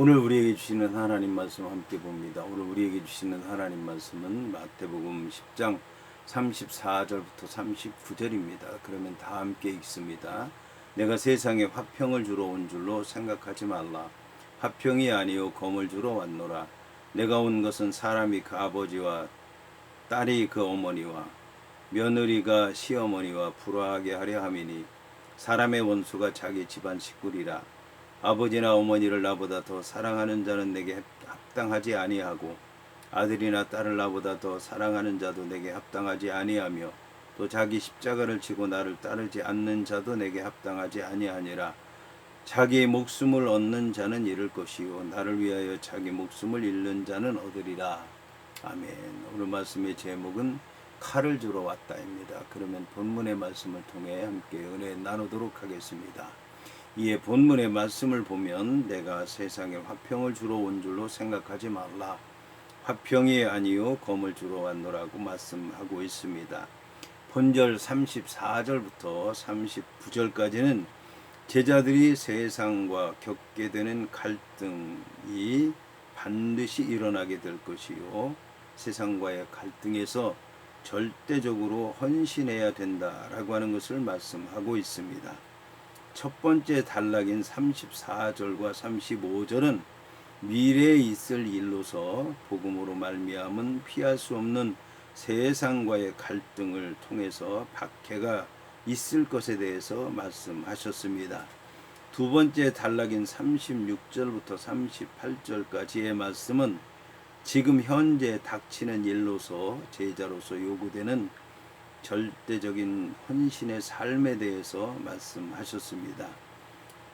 오늘 우리에게 주시는 하나님 말씀 함께 봅니다. 오늘 우리에게 주시는 하나님 말씀은 마태복음 10장 34절부터 39절입니다. 그러면 다 함께 읽습니다. 내가 세상에 화평을 주러 온 줄로 생각하지 말라. 화평이 아니요 검을 주러 왔노라. 내가 온 것은 사람이 그 아버지와 딸이 그 어머니와 며느리가 시어머니와 불화하게 하려 함이니 사람의 원수가 자기 집안 식구리라. 아버지나 어머니를 나보다 더 사랑하는 자는 내게 합당하지 아니하고 아들이나 딸을 나보다 더 사랑하는 자도 내게 합당하지 아니하며 또 자기 십자가를 지고 나를 따르지 않는 자도 내게 합당하지 아니하니라. 자기의 목숨을 얻는 자는 잃을 것이요 나를 위하여 자기 목숨을 잃는 자는 얻으리라. 아멘. 오늘 말씀의 제목은 칼을 주러 왔다입니다. 그러면 본문의 말씀을 통해 함께 은혜 나누도록 하겠습니다. 이에 본문의 말씀을 보면 내가 세상에 화평을 주러 온 줄로 생각하지 말라. 화평이 아니요 검을 주러 왔노라고 말씀하고 있습니다. 본절 34절부터 39절까지는 제자들이 세상과 겪게 되는 갈등이 반드시 일어나게 될 것이요 세상과의 갈등에서 절대적으로 헌신해야 된다라고 하는 것을 말씀하고 있습니다. 첫 번째 단락인 34절과 35절은 미래에 있을 일로서 복음으로 말미암은 피할 수 없는 세상과의 갈등을 통해서 박해가 있을 것에 대해서 말씀하셨습니다. 두 번째 단락인 36절부터 38절까지의 말씀은 지금 현재 닥치는 일로서 제자로서 요구되는 절대적인 헌신의 삶에 대해서 말씀하셨습니다.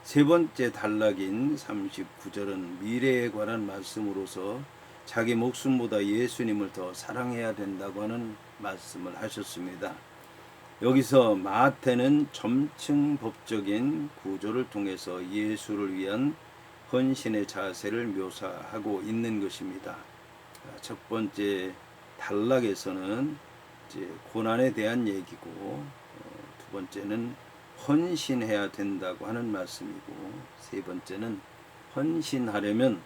세 번째 단락인 39절은 미래에 관한 말씀으로서 자기 목숨보다 예수님을 더 사랑해야 된다고 하는 말씀을 하셨습니다. 여기서 마태는 점층법적인 구조를 통해서 예수를 위한 헌신의 자세를 묘사하고 있는 것입니다. 첫 번째 단락에서는 이제 고난에 대한 얘기고, 두 번째는 헌신해야 된다고 하는 말씀이고, 세 번째는 헌신하려면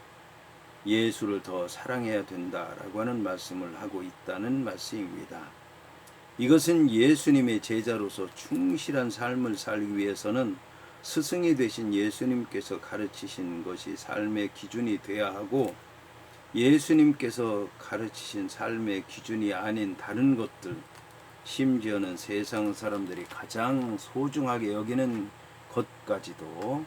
예수를 더 사랑해야 된다라고 하는 말씀을 하고 있다는 말씀입니다. 이것은 예수님의 제자로서 충실한 삶을 살기 위해서는 스승이 되신 예수님께서 가르치신 것이 삶의 기준이 되어야 하고, 예수님께서 가르치신 삶의 기준이 아닌 다른 것들, 심지어는 세상 사람들이 가장 소중하게 여기는 것까지도,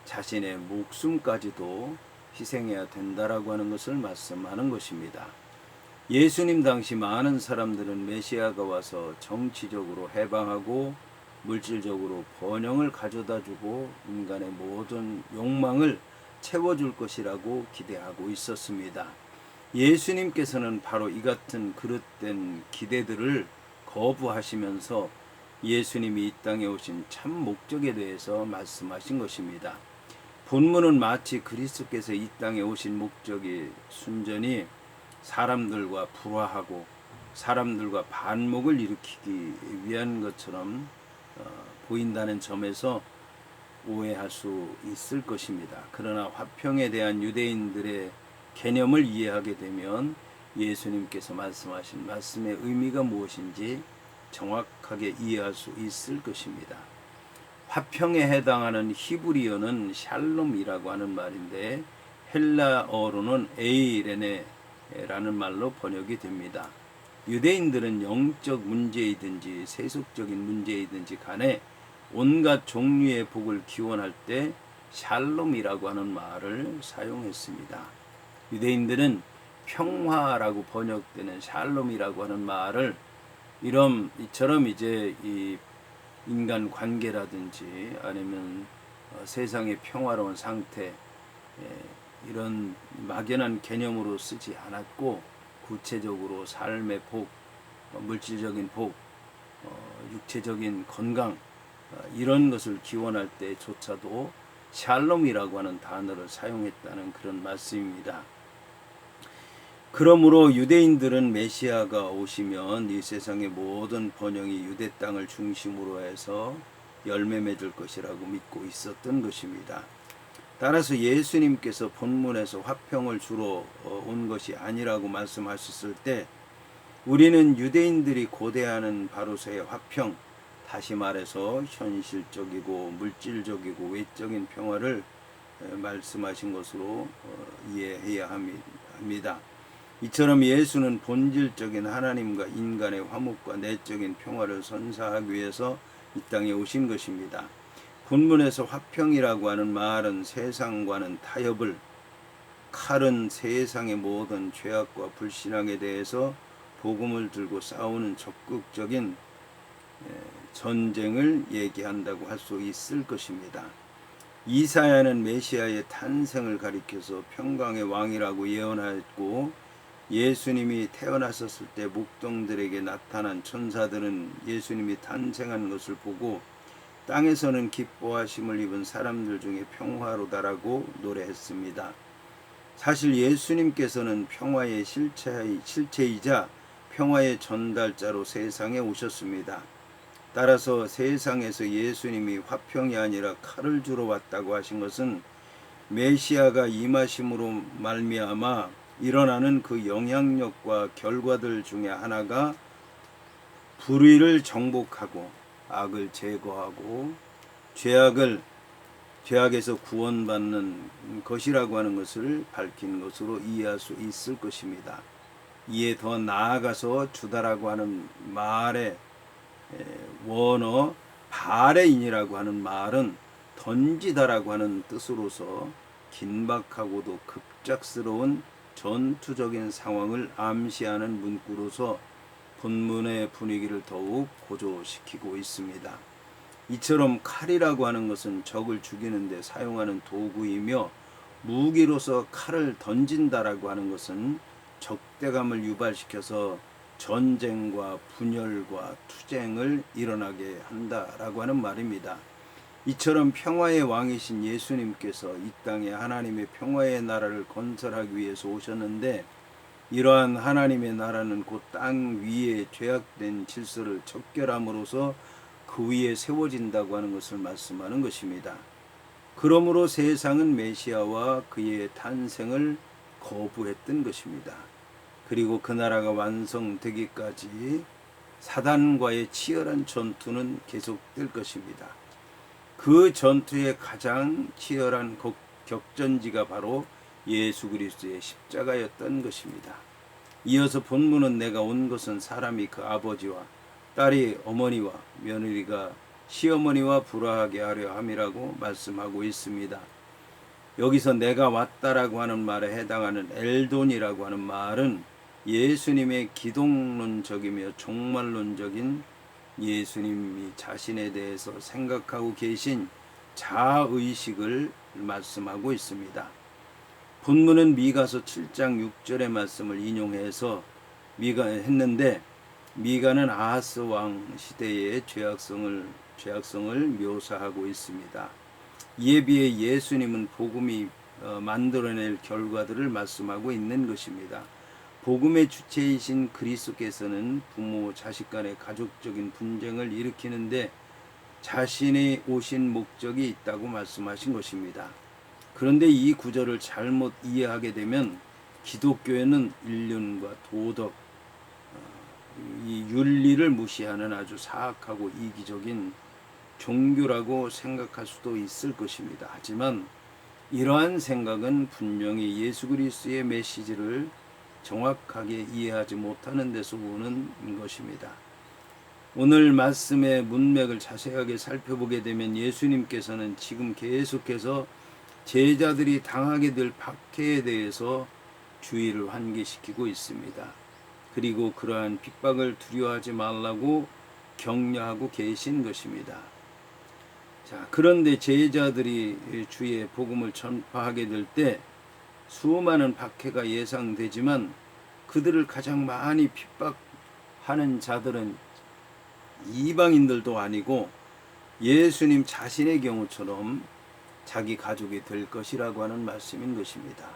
자신의 목숨까지도 희생해야 된다라고 하는 것을 말씀하는 것입니다. 예수님 당시 많은 사람들은 메시아가 와서 정치적으로 해방하고 물질적으로 번영을 가져다주고 인간의 모든 욕망을 채워줄 것이라고 기대하고 있었습니다. 예수님께서는 바로 이 같은 그릇된 기대들을 거부하시면서 예수님이 이 땅에 오신 참 목적에 대해서 말씀하신 것입니다. 본문은 마치 그리스도께서 이 땅에 오신 목적이 순전히 사람들과 불화하고 사람들과 반목을 일으키기 위한 것처럼 보인다는 점에서 오해할 수 있을 것입니다. 그러나 화평에 대한 유대인들의 개념을 이해하게 되면 예수님께서 말씀하신 말씀의 의미가 무엇인지 정확하게 이해할 수 있을 것입니다. 화평에 해당하는 히브리어는 샬롬이라고 하는 말인데 헬라어로는 에이레네라는 말로 번역이 됩니다. 유대인들은 영적 문제이든지 세속적인 문제이든지 간에 온갖 종류의 복을 기원할 때 샬롬이라고 하는 말을 사용했습니다. 유대인들은 평화라고 번역되는 샬롬이라고 하는 말을 이처럼 이제 이 인간 관계라든지 아니면 세상의 평화로운 상태, 이런 막연한 개념으로 쓰지 않았고 구체적으로 삶의 복, 물질적인 복, 육체적인 건강, 이런 것을 기원할 때조차도 샬롬이라고 하는 단어를 사용했다는 그런 말씀입니다. 그러므로 유대인들은 메시아가 오시면 이 세상의 모든 번영이 유대 땅을 중심으로 해서 열매 맺을 것이라고 믿고 있었던 것입니다. 따라서 예수님께서 본문에서 화평을 주러 온 것이 아니라고 말씀하셨을 때 우리는 유대인들이 고대하는 바로서의 화평, 다시 말해서 현실적이고 물질적이고 외적인 평화를 말씀하신 것으로 이해해야 합니다. 이처럼 예수는 본질적인 하나님과 인간의 화목과 내적인 평화를 선사하기 위해서 이 땅에 오신 것입니다. 본문에서 화평이라고 하는 말은 세상과는 타협을, 칼은 세상의 모든 죄악과 불신앙에 대해서 복음을 들고 싸우는 적극적인 전쟁을 얘기한다고 할 수 있을 것입니다. 이사야는 메시아의 탄생을 가리켜서 평강의 왕이라고 예언하였고, 예수님이 태어나셨을 때 목동들에게 나타난 천사들은 예수님이 탄생한 것을 보고 땅에서는 기뻐하심을 입은 사람들 중에 평화로다라고 노래했습니다. 사실 예수님께서는 평화의 실체이자 평화의 전달자로 세상에 오셨습니다. 따라서 세상에서 예수님이 화평이 아니라 칼을 주러 왔다고 하신 것은 메시아가 임하심으로 말미암아 일어나는 그 영향력과 결과들 중에 하나가 불의를 정복하고 악을 제거하고 죄악에서 구원받는 것이라고 하는 것을 밝힌 것으로 이해할 수 있을 것입니다. 이에 더 나아가서 주다라고 하는 말의 원어 바레인이라고 하는 말은 던지다라고 하는 뜻으로서 긴박하고도 급작스러운 전투적인 상황을 암시하는 문구로서 본문의 분위기를 더욱 고조시키고 있습니다. 이처럼 칼이라고 하는 것은 적을 죽이는 데 사용하는 도구이며 무기로서 칼을 던진다라고 하는 것은 적대감을 유발시켜서 전쟁과 분열과 투쟁을 일어나게 한다라고 하는 말입니다. 이처럼 평화의 왕이신 예수님께서 이 땅에 하나님의 평화의 나라를 건설하기 위해서 오셨는데, 이러한 하나님의 나라는 곧 땅 위에 죄악된 질서를 척결함으로써 그 위에 세워진다고 하는 것을 말씀하는 것입니다. 그러므로 세상은 메시아와 그의 탄생을 거부했던 것입니다. 그리고 그 나라가 완성되기까지 사단과의 치열한 전투는 계속될 것입니다. 그 전투의 가장 치열한 격전지가 바로 예수 그리스도의 십자가였던 것입니다. 이어서 본문은 내가 온 것은 사람이 그 아버지와 딸이 어머니와 며느리가 시어머니와 불화하게 하려 함이라고 말씀하고 있습니다. 여기서 내가 왔다라고 하는 말에 해당하는 엘돈이라고 하는 말은 예수님의 기독론적이며 종말론적인 예수님이 자신에 대해서 생각하고 계신 자의식을 말씀하고 있습니다. 본문은 미가서 7장 6절의 말씀을 인용해서 했는데, 미가는 아하스 왕 시대의 죄악성을 묘사하고 있습니다. 이에 비해 예수님은 복음이 만들어낼 결과들을 말씀하고 있는 것입니다. 복음의 주체이신 그리스도께서는 부모 자식 간의 가족적인 분쟁을 일으키는데 자신이 오신 목적이 있다고 말씀하신 것입니다. 그런데 이 구절을 잘못 이해하게 되면 기독교에는 인륜과 도덕, 이 윤리를 무시하는 아주 사악하고 이기적인 종교라고 생각할 수도 있을 것입니다. 하지만 이러한 생각은 분명히 예수 그리스도의 메시지를 정확하게 이해하지 못하는 데서 오는 것입니다. 오늘 말씀의 문맥을 자세하게 살펴보게 되면 예수님께서는 지금 계속해서 제자들이 당하게 될 박해에 대해서 주의를 환기시키고 있습니다. 그리고 그러한 핍박을 두려워하지 말라고 격려하고 계신 것입니다. 자, 그런데 제자들이 주의 복음을 전파하게 될 때 수많은 박해가 예상되지만 그들을 가장 많이 핍박하는 자들은 이방인들도 아니고 예수님 자신의 경우처럼 자기 가족이 될 것이라고 하는 말씀인 것입니다.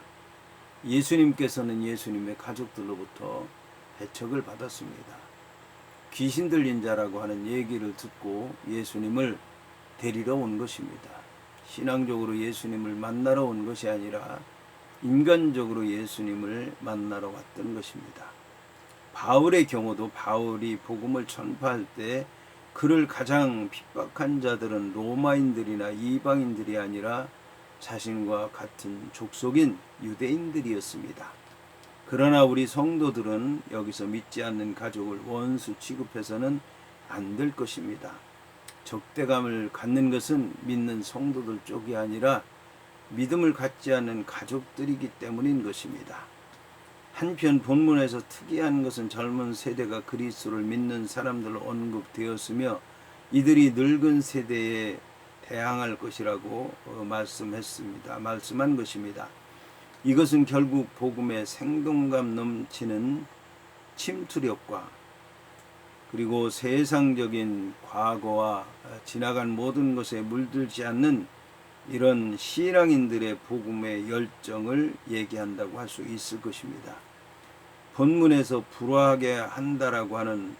예수님께서는 예수님의 가족들로부터 배척을 받았습니다. 귀신 들린 자라고 하는 얘기를 듣고 예수님을 데리러 온 것입니다. 신앙적으로 예수님을 만나러 온 것이 아니라 인간적으로 예수님을 만나러 왔던 것입니다. 바울의 경우도 바울이 복음을 전파할 때 그를 가장 핍박한 자들은 로마인들이나 이방인들이 아니라 자신과 같은 족속인 유대인들이었습니다. 그러나 우리 성도들은 여기서 믿지 않는 가족을 원수 취급해서는 안 될 것입니다. 적대감을 갖는 것은 믿는 성도들 쪽이 아니라 믿음을 갖지 않는 가족들이기 때문인 것입니다. 한편 본문에서 특이한 것은 젊은 세대가 그리스도를 믿는 사람들로 언급되었으며 이들이 늙은 세대에 대항할 것이라고 말씀한 것입니다. 이것은 결국 복음의 생동감 넘치는 침투력과 그리고 세상적인 과거와 지나간 모든 것에 물들지 않는 이런 신앙인들의 복음의 열정을 얘기한다고 할 수 있을 것입니다. 본문에서 불화하게 한다라고 하는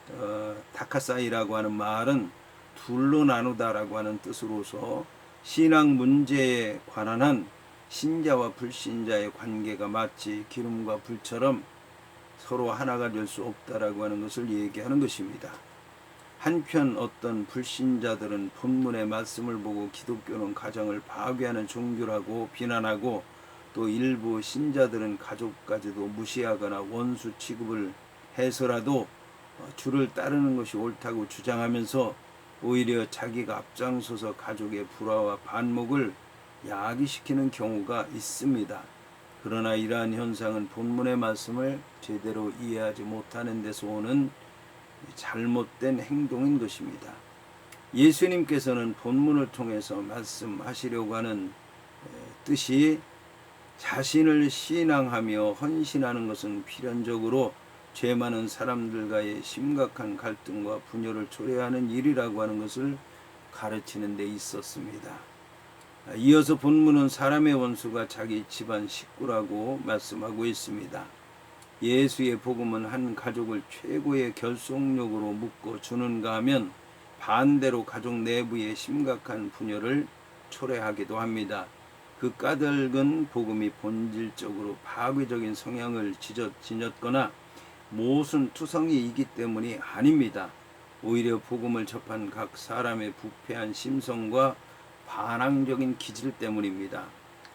다카사이라고 하는 말은 둘로 나누다라고 하는 뜻으로서 신앙 문제에 관한 한 신자와 불신자의 관계가 마치 기름과 불처럼 서로 하나가 될 수 없다라고 하는 것을 얘기하는 것입니다. 한편 어떤 불신자들은 본문의 말씀을 보고 기독교는 가정을 파괴하는 종교라고 비난하고 또 일부 신자들은 가족까지도 무시하거나 원수 취급을 해서라도 주를 따르는 것이 옳다고 주장하면서 오히려 자기가 앞장서서 가족의 불화와 반목을 야기시키는 경우가 있습니다. 그러나 이러한 현상은 본문의 말씀을 제대로 이해하지 못하는 데서 오는 잘못된 행동인 것입니다. 예수님께서는 본문을 통해서 말씀하시려고 하는 뜻이 자신을 신앙하며 헌신하는 것은 필연적으로 죄 많은 사람들과의 심각한 갈등과 분열을 초래하는 일이라고 하는 것을 가르치는 데 있었습니다. 이어서 본문은 사람의 원수가 자기 집안 식구라고 말씀하고 있습니다. 예수의 복음은 한 가족을 최고의 결속력으로 묶어 주는가 하면 반대로 가족 내부의 심각한 분열을 초래하기도 합니다. 그 까닭은 복음이 본질적으로 파괴적인 성향을 지녔거나 모순투성이이기 때문이 아닙니다. 오히려 복음을 접한 각 사람의 부패한 심성과 반항적인 기질 때문입니다.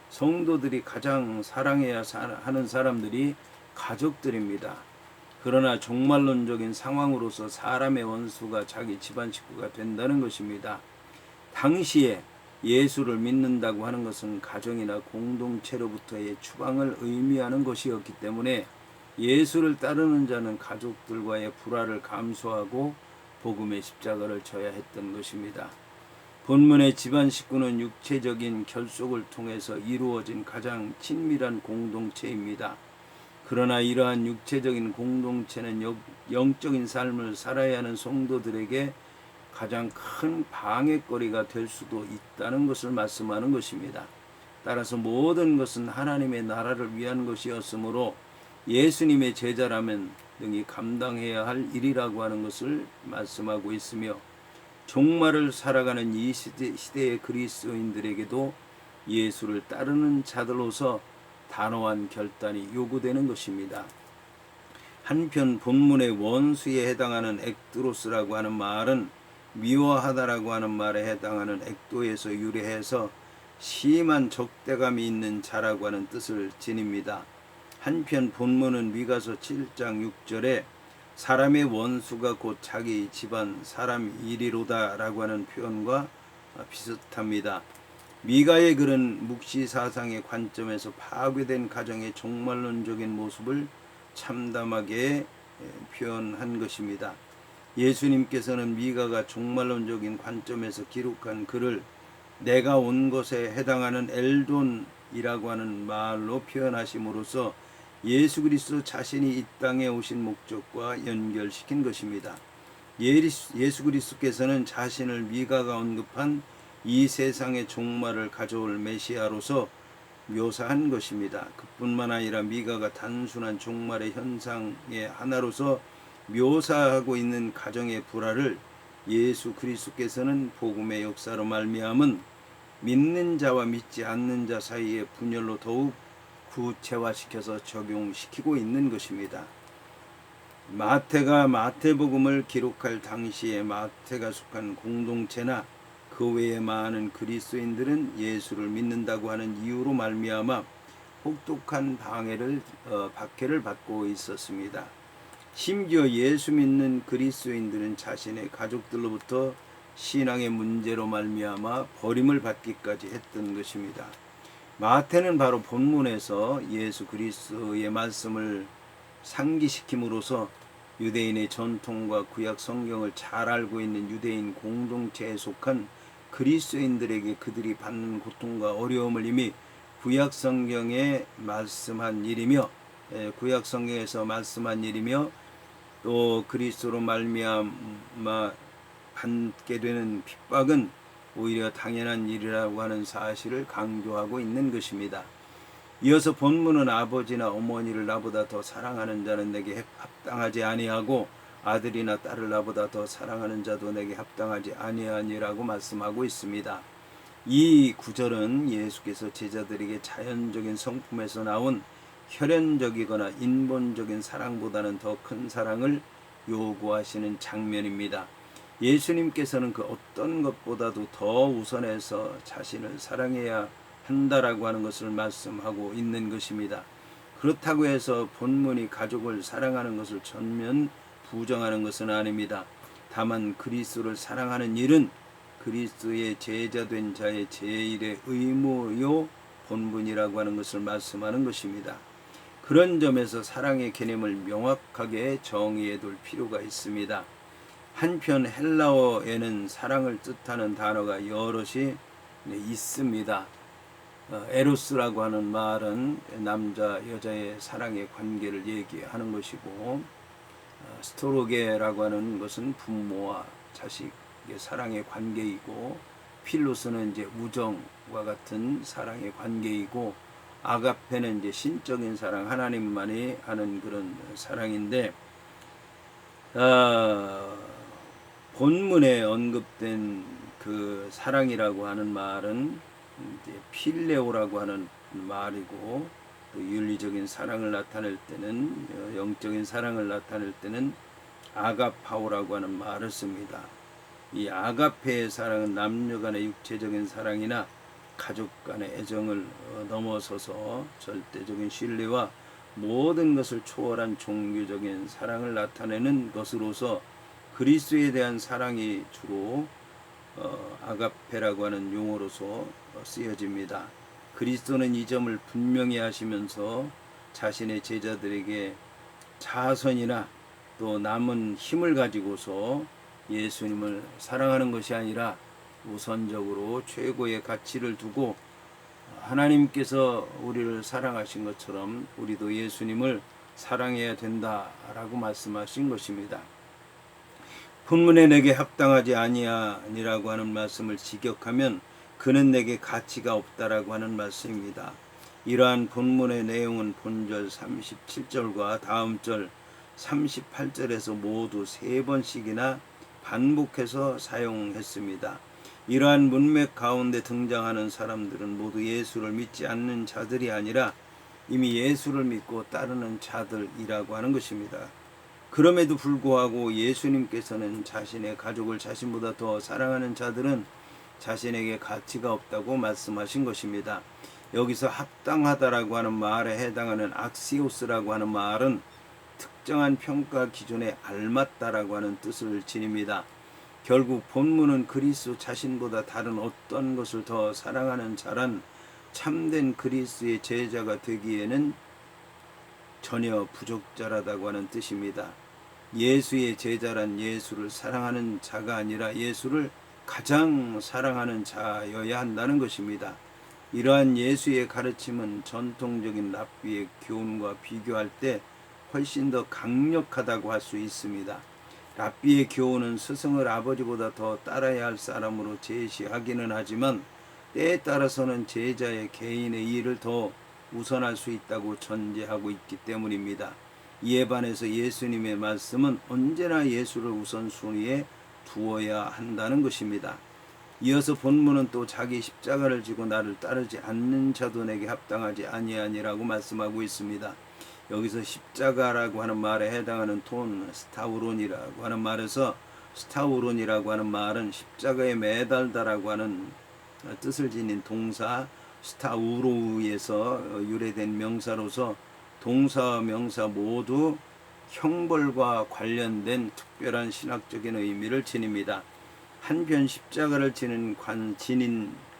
성도들이 가장 사랑해야 하는 사람들이 가족들입니다. 그러나 종말론적인 상황으로서 사람의 원수가 자기 집안 식구가 된다는 것입니다. 당시에 예수를 믿는다고 하는 것은 가정이나 공동체로부터의 추방을 의미하는 것이었기 때문에 예수를 따르는 자는 가족들과의 불화를 감수하고 복음의 십자가를 져야 했던 것입니다. 본문의 집안 식구는 육체적인 결속을 통해서 이루어진 가장 친밀한 공동체입니다. 그러나 이러한 육체적인 공동체는 영적인 삶을 살아야 하는 성도들에게 가장 큰 방해거리가 될 수도 있다는 것을 말씀하는 것입니다. 따라서 모든 것은 하나님의 나라를 위한 것이었으므로 예수님의 제자라면 능히 감당해야 할 일이라고 하는 것을 말씀하고 있으며 종말을 살아가는 이 시대의 그리스도인들에게도 예수를 따르는 자들로서 단호한 결단이 요구되는 것입니다. 한편 본문의 원수에 해당하는 엑드로스라고 하는 말은 미워하다라고 하는 말에 해당하는 엑도에서 유래해서 심한 적대감이 있는 자라고 하는 뜻을 지닙니다. 한편 본문은 미가서 7장 6절에 사람의 원수가 곧 자기 집안 사람 일이로다라고 하는 표현과 비슷합니다. 미가의 글은 묵시사상의 관점에서 파괴된 가정의 종말론적인 모습을 참담하게 표현한 것입니다. 예수님께서는 미가가 종말론적인 관점에서 기록한 글을 내가 온 것에 해당하는 엘돈이라고 하는 말로 표현하심으로써 예수 그리스도 자신이 이 땅에 오신 목적과 연결시킨 것입니다. 예수 그리스도께서는 자신을 미가가 언급한 이 세상의 종말을 가져올 메시아로서 묘사한 것입니다. 그뿐만 아니라 미가가 단순한 종말의 현상의 하나로서 묘사하고 있는 가정의 불화를 예수 그리스도께서는 복음의 역사로 말미암은 믿는 자와 믿지 않는 자 사이의 분열로 더욱 구체화시켜서 적용시키고 있는 것입니다. 마태가 마태복음을 기록할 당시에 마태가 속한 공동체나 그 외에 많은 그리스도인들은 예수를 믿는다고 하는 이유로 말미암아 혹독한 박해를 받고 있었습니다. 심지어 예수 믿는 그리스도인들은 자신의 가족들로부터 신앙의 문제로 말미암아 버림을 받기까지 했던 것입니다. 마태는 바로 본문에서 예수 그리스도의 말씀을 상기시킴으로써 유대인의 전통과 구약 성경을 잘 알고 있는 유대인 공동체에 속한 그리스도인들에게 그들이 받는 고통과 어려움을 이미 구약 성경에 말씀한 일이며 구약 성경에서 말씀한 일이며 또 그리스도로 말미암아 받게 되는 핍박은 오히려 당연한 일이라고 하는 사실을 강조하고 있는 것입니다. 이어서 본문은 아버지나 어머니를 나보다 더 사랑하는 자는 내게 합당하지 아니하고 아들이나 딸을 나보다 더 사랑하는 자도 내게 합당하지 아니하니라고 말씀하고 있습니다. 이 구절은 예수께서 제자들에게 자연적인 성품에서 나온 혈연적이거나 인본적인 사랑보다는 더 큰 사랑을 요구하시는 장면입니다. 예수님께서는 그 어떤 것보다도 더 우선해서 자신을 사랑해야 한다라고 하는 것을 말씀하고 있는 것입니다. 그렇다고 해서 본문이 가족을 사랑하는 것을 전면 부정하는 것은 아닙니다. 다만 그리스도를 사랑하는 일은 그리스도의 제자된 자의 제1의 의무요 본분이라고 하는 것을 말씀하는 것입니다. 그런 점에서 사랑의 개념을 명확하게 정의해 둘 필요가 있습니다. 한편 헬라어에는 사랑을 뜻하는 단어가 여럿이 있습니다. 에로스라고 하는 말은 남자 여자의 사랑의 관계를 얘기하는 것이고, 스토로게라고 하는 것은 부모와 자식의 사랑의 관계이고, 필로스는 이제 우정과 같은 사랑의 관계이고, 아가페는 이제 신적인 사랑, 하나님만이 하는 그런 사랑인데, 본문에 언급된 그 사랑이라고 하는 말은 이제 필레오라고 하는 말이고, 또 윤리적인 사랑을 나타낼 때는, 영적인 사랑을 나타낼 때는 아가파오라고 하는 말을 씁니다. 이 아가페의 사랑은 남녀 간의 육체적인 사랑이나 가족 간의 애정을 넘어서서 절대적인 신뢰와 모든 것을 초월한 종교적인 사랑을 나타내는 것으로서 그리스도에 대한 사랑이 주로 아가페라고 하는 용어로서 쓰여집니다. 그리스도는 이 점을 분명히 하시면서 자신의 제자들에게 자선이나 또 남은 힘을 가지고서 예수님을 사랑하는 것이 아니라 우선적으로 최고의 가치를 두고 하나님께서 우리를 사랑하신 것처럼 우리도 예수님을 사랑해야 된다라고 말씀하신 것입니다. 본문에 내게 합당하지 아니하니라고 하는 말씀을 직역하면 그는 내게 가치가 없다라고 하는 말씀입니다. 이러한 본문의 내용은 본절 37절과 다음 절 38절에서 모두 3번씩이나 반복해서 사용했습니다. 이러한 문맥 가운데 등장하는 사람들은 모두 예수를 믿지 않는 자들이 아니라 이미 예수를 믿고 따르는 자들이라고 하는 것입니다. 그럼에도 불구하고 예수님께서는 자신의 가족을 자신보다 더 사랑하는 자들은 자신에게 가치가 없다고 말씀하신 것입니다. 여기서 합당하다라고 하는 말에 해당하는 악시오스라고 하는 말은 특정한 평가 기준에 알맞다라고 하는 뜻을 지닙니다. 결국 본문은 그리스도 자신보다 다른 어떤 것을 더 사랑하는 자란 참된 그리스도의 제자가 되기에는 전혀 부적절하다고 하는 뜻입니다. 예수의 제자란 예수를 사랑하는 자가 아니라 예수를 가장 사랑하는 자여야 한다는 것입니다. 이러한 예수의 가르침은 전통적인 랍비의 교훈과 비교할 때 훨씬 더 강력하다고 할 수 있습니다. 랍비의 교훈은 스승을 아버지보다 더 따라야 할 사람으로 제시하기는 하지만 때에 따라서는 제자의 개인의 일을 더 우선할 수 있다고 전제하고 있기 때문입니다. 이에 반해서 예수님의 말씀은 언제나 예수를 우선순위에 두어야 한다는 것입니다. 이어서 본문은 또 자기 십자가를 지고 나를 따르지 않는 자도 내게 합당하지 아니하니라고 말씀하고 있습니다. 여기서 십자가라고 하는 말에 해당하는 돈, 스타우론이라고 하는 말에서 스타우론이라고 하는 말은 십자가에 매달다라고 하는 뜻을 지닌 동사 스타우로에서 유래된 명사로서 동사와 명사 모두 형벌과 관련된 특별한 신학적인 의미를 지닙니다. 한편 십자가를 지닌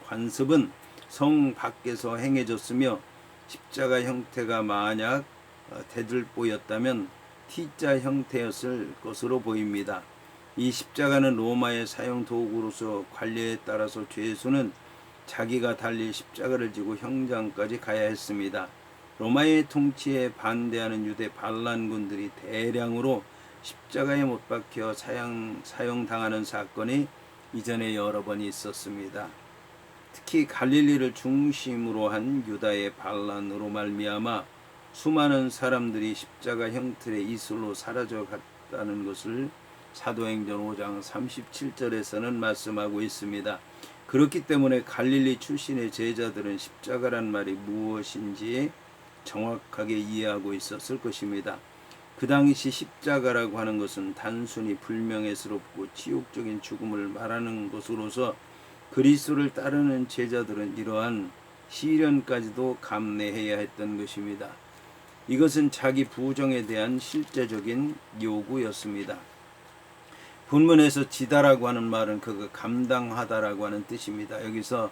관습은 성 밖에서 행해졌으며 십자가 형태가 만약 대들보였다면 T자 형태였을 것으로 보입니다. 이 십자가는 로마의 사용 도구로서 관례에 따라서 죄수는 자기가 달릴 십자가를 지고 형장까지 가야 했습니다. 로마의 통치에 반대하는 유대 반란군들이 대량으로 십자가에 못 박혀 사형당하는 사건이 이전에 여러 번 있었습니다. 특히 갈릴리를 중심으로 한 유다의 반란으로 말미암아 수많은 사람들이 십자가 형틀의 이슬로 사라져 갔다는 것을 사도행전 5장 37절에서는 말씀하고 있습니다. 그렇기 때문에 갈릴리 출신의 제자들은 십자가란 말이 무엇인지 정확하게 이해하고 있었을 것입니다. 그 당시 십자가라고 하는 것은 단순히 불명예스럽고 치욕적인 죽음을 말하는 것으로서 그리스도를 따르는 제자들은 이러한 시련까지도 감내해야 했던 것입니다. 이것은 자기 부정에 대한 실제적인 요구였습니다. 본문에서 지다라고 하는 말은 그거 감당하다라고 하는 뜻입니다. 여기서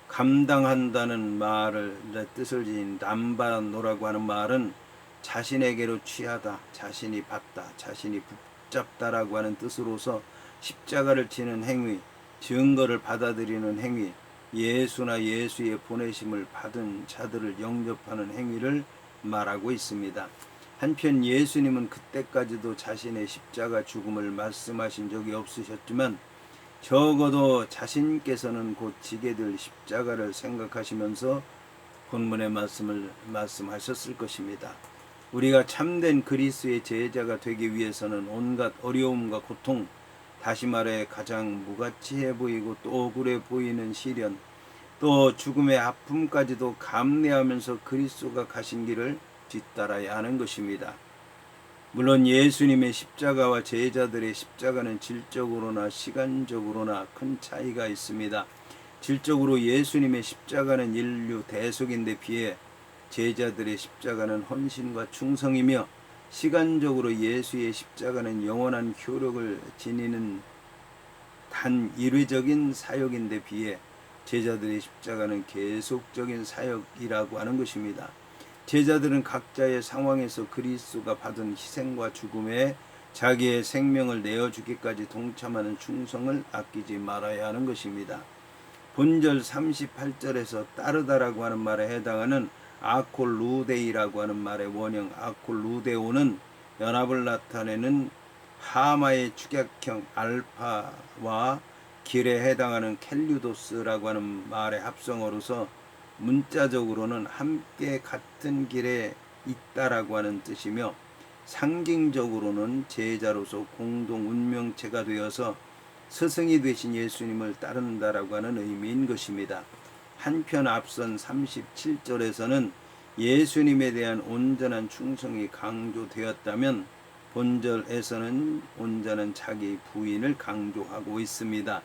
감당한다는 말을 뜻을 지닌 남바노라고 하는 말은 자신에게로 취하다, 자신이 받다, 자신이 붙잡다라고 하는 뜻으로서 십자가를 지는 행위, 증거를 받아들이는 행위, 예수나 예수의 보내심을 받은 자들을 영접하는 행위를 말하고 있습니다. 한편 예수님은 그때까지도 자신의 십자가 죽음을 말씀하신 적이 없으셨지만 적어도 자신께서는 곧 지게 될 십자가를 생각하시면서 본문의 말씀을 말씀하셨을 것입니다. 우리가 참된 그리스도의 제자가 되기 위해서는 온갖 어려움과 고통, 다시 말해 가장 무가치해 보이고 또 억울해 보이는 시련, 또 죽음의 아픔까지도 감내하면서 그리스도가 가신 길을 뒤따라야 하는 것입니다. 물론 예수님의 십자가와 제자들의 십자가는 질적으로나 시간적으로나 큰 차이가 있습니다. 질적으로 예수님의 십자가는 인류 대속인데 비해 제자들의 십자가는 헌신과 충성이며 시간적으로 예수의 십자가는 영원한 효력을 지니는 단 일회적인 사역인데 비해 제자들의 십자가는 계속적인 사역이라고 하는 것입니다. 제자들은 각자의 상황에서 그리스도가 받은 희생과 죽음에 자기의 생명을 내어주기까지 동참하는 충성을 아끼지 말아야 하는 것입니다. 본절 38절에서 따르다라고 하는 말에 해당하는 아콜루데이라고 하는 말의 원형 아콜루데오는 연합을 나타내는 하마의 축약형 알파와 길에 해당하는 켈류도스라고 하는 말의 합성어로서 문자적으로는 함께 같은 길에 있다라고 하는 뜻이며 상징적으로는 제자로서 공동 운명체가 되어서 스승이 되신 예수님을 따른다라고 하는 의미인 것입니다. 한편 앞선 37절에서는 예수님에 대한 온전한 충성이 강조되었다면 본절에서는 온전한 자기 부인을 강조하고 있습니다.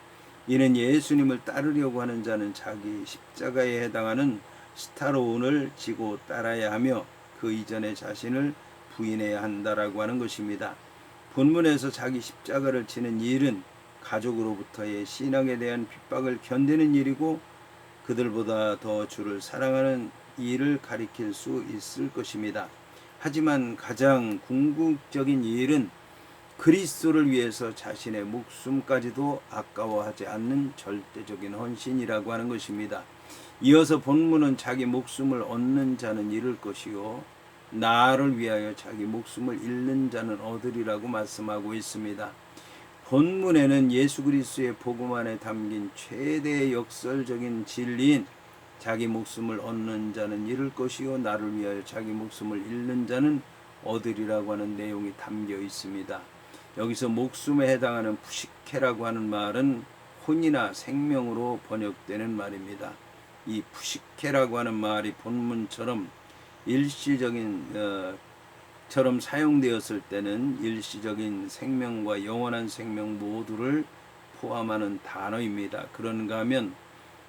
이는 예수님을 따르려고 하는 자는 자기 십자가에 해당하는 스타로운을 지고 따라야 하며 그 이전에 자신을 부인해야 한다라고 하는 것입니다. 본문에서 자기 십자가를 지는 일은 가족으로부터의 신앙에 대한 핍박을 견디는 일이고 그들보다 더 주를 사랑하는 일을 가리킬 수 있을 것입니다. 하지만 가장 궁극적인 일은 그리스도를 위해서 자신의 목숨까지도 아까워하지 않는 절대적인 헌신이라고 하는 것입니다. 이어서 본문은 자기 목숨을 얻는 자는 잃을 것이요 나를 위하여 자기 목숨을 잃는 자는 얻으리라고 말씀하고 있습니다. 본문에는 예수 그리스도의 복음 안에 담긴 최대의 역설적인 진리인 자기 목숨을 얻는 자는 잃을 것이요 나를 위하여 자기 목숨을 잃는 자는 얻으리라고 하는 내용이 담겨 있습니다. 여기서 목숨에 해당하는 푸시케라고 하는 말은 혼이나 생명으로 번역되는 말입니다. 이 푸시케라고 하는 말이 본문처럼 일시적인 처럼 사용되었을 때는 일시적인 생명과 영원한 생명 모두를 포함하는 단어입니다. 그런가 하면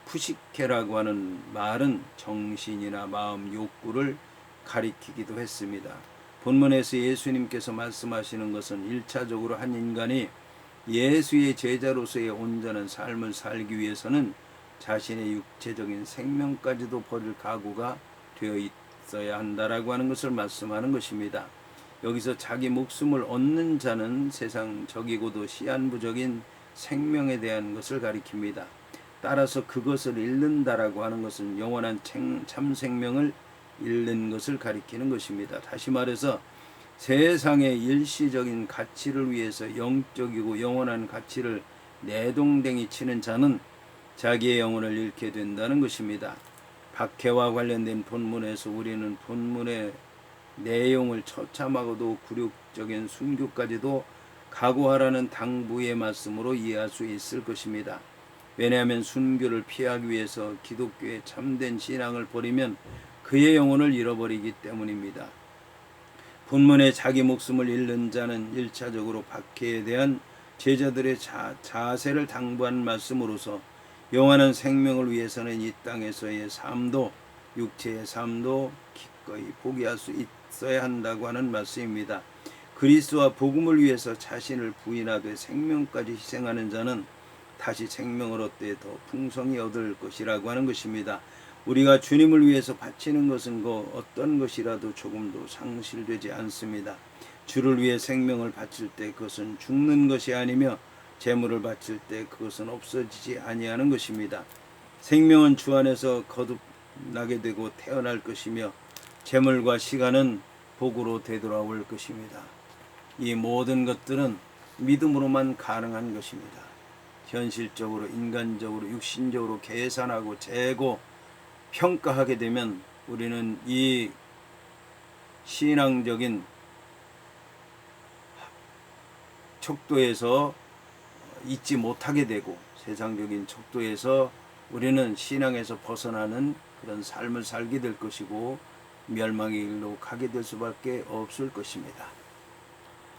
푸시케라고 하는 말은 정신이나 마음, 욕구를 가리키기도 했습니다. 본문에서 예수님께서 말씀하시는 것은 일차적으로 한 인간이 예수의 제자로서의 온전한 삶을 살기 위해서는 자신의 육체적인 생명까지도 버릴 각오가 되어 있어야 한다라고 하는 것을 말씀하는 것입니다. 여기서 자기 목숨을 얻는 자는 세상적이고도 시한부적인 생명에 대한 것을 가리킵니다. 따라서 그것을 잃는다라고 하는 것은 영원한 참 생명을 잃는 것을 가리키는 것입니다. 다시 말해서 세상의 일시적인 가치를 위해서 영적이고 영원한 가치를 내동댕이 치는 자는 자기의 영혼을 잃게 된다는 것입니다. 박해와 관련된 본문에서 우리는 본문의 내용을 처참하고도 굴욕적인 순교까지도 각오하라는 당부의 말씀으로 이해할 수 있을 것입니다. 왜냐하면 순교를 피하기 위해서 기독교의 참된 신앙을 버리면 그의 영혼을 잃어버리기 때문입니다. 본문에 자기 목숨을 잃는 자는 1차적으로 박해에 대한 제자들의 자세를 당부한 말씀으로서 영원한 생명을 위해서는 이 땅에서의 삶도 육체의 삶도 기꺼이 포기할 수 있어야 한다고 하는 말씀입니다. 그리스도와 복음을 위해서 자신을 부인하되 생명까지 희생하는 자는 다시 생명을 얻되 더 풍성히 얻을 것이라고 하는 것입니다. 우리가 주님을 위해서 바치는 것은 어떤 것이라도 조금도 상실되지 않습니다. 주를 위해 생명을 바칠 때 그것은 죽는 것이 아니며 재물을 바칠 때 그것은 없어지지 아니하는 것입니다. 생명은 주 안에서 거듭나게 되고 태어날 것이며 재물과 시간은 복으로 되돌아올 것입니다. 이 모든 것들은 믿음으로만 가능한 것입니다. 현실적으로 인간적으로 육신적으로 계산하고 재고 평가하게 되면 우리는 이 신앙적인 척도에서 잊지 못하게 되고 세상적인 척도에서 우리는 신앙에서 벗어나는 그런 삶을 살게 될 것이고 멸망의 길로 가게 될 수밖에 없을 것입니다.